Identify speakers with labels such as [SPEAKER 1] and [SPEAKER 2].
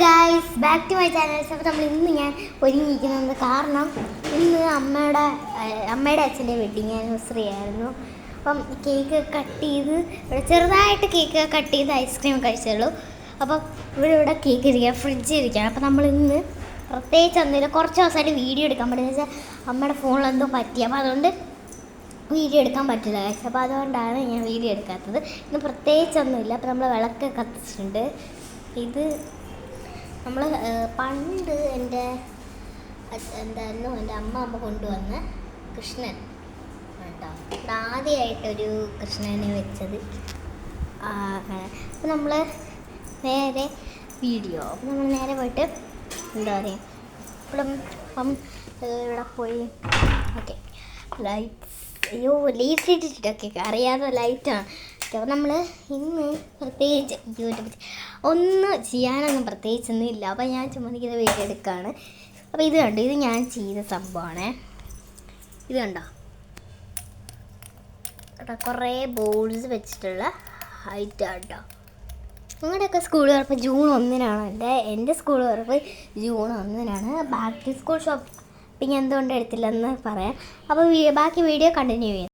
[SPEAKER 1] Guys, back to my channel. അപ്പോൾ നമ്മൾ ഇന്ന് ഞാൻ ഒരുങ്ങിയിരിക്കുന്നത് കാരണം ഇന്ന് അമ്മയുടെ അച്ഛൻ്റെ വെഡിങ് ആനിവേഴ്സറി ആയിരുന്നു. അപ്പം കേക്ക് കട്ട് ചെയ്ത് ചെറുതായിട്ട് കേക്ക് കട്ട് ചെയ്ത് ഐസ്ക്രീം കഴിച്ചുള്ളൂ. അപ്പം ഇവിടെ കേക്ക് ഇരിക്കുക, ഫ്രിഡ്ജ് ഇരിക്കുകയാണ്. അപ്പോൾ നമ്മൾ ഇന്ന് പ്രത്യേകിച്ച് ഒന്നുമില്ല, കുറച്ച് ദിവസമായിട്ട് വീഡിയോ എടുക്കാൻ പറ്റുന്നത് വെച്ചാൽ അമ്മയുടെ ഫോണിൽ എന്തോ പറ്റി. അപ്പോൾ അതുകൊണ്ട് വീഡിയോ എടുക്കാൻ പറ്റില്ല ഗായ്സ്. അപ്പോൾ അതുകൊണ്ടാണ് ഞാൻ വീഡിയോ എടുക്കാത്തത്. ഇന്ന് പ്രത്യേകിച്ചൊന്നുമില്ല. അപ്പോൾ നമ്മൾ വിളക്ക് കത്തിച്ചിട്ടുണ്ട്. ഇത് നമ്മൾ പണ്ട് എൻ്റെ അമ്മ കൊണ്ടുവന്ന കൃഷ്ണൻ കേട്ടോ. ഇവിടെ ആദ്യമായിട്ടൊരു കൃഷ്ണനെ വെച്ചത്. അപ്പോൾ നമ്മൾ നേരെ വീഡിയോ നമ്മൾ നേരെ പോയിട്ട് എന്താ പറയുക, അപ്പം ഇവിടെ പോയി ഓക്കെ ലൈറ്റ്സ്, അയ്യോ ലൈറ്റ് ഇട്ടിട്ടൊക്കെ അറിയാതെ ലൈറ്റാണ്. അപ്പോൾ നമ്മൾ ഇന്ന് പ്രത്യേകിച്ച് യൂട്യൂബ് ഒന്നും ചെയ്യാനൊന്നും പ്രത്യേകിച്ചൊന്നും ഇല്ല. അപ്പോൾ ഞാൻ ചുമന്നിക്കുന്ന വീഡിയോ എടുക്കുകയാണ്. അപ്പോൾ ഇത് കണ്ടോ, ഇത് ഞാൻ ചെയ്ത സംഭവമാണ്. ഇത് കണ്ടോ കേട്ടോ, കുറേ ബോൾസ് വെച്ചിട്ടുള്ള ഐറ്റം കേട്ടോ. നിങ്ങളുടെയൊക്കെ സ്കൂൾ തുറപ്പ് ജൂൺ 1-നാണ്. എൻ്റെ സ്കൂൾ തുറപ്പ് ജൂൺ 1-നാണ്. ബാക്കി സ്കൂൾ ഷോപ്പിംഗ് എന്തുകൊണ്ട് എടുത്തില്ലെന്ന് പറയാം. അപ്പോൾ ബാക്കി വീഡിയോ കണ്ടിന്യൂ ചെയ്യാം.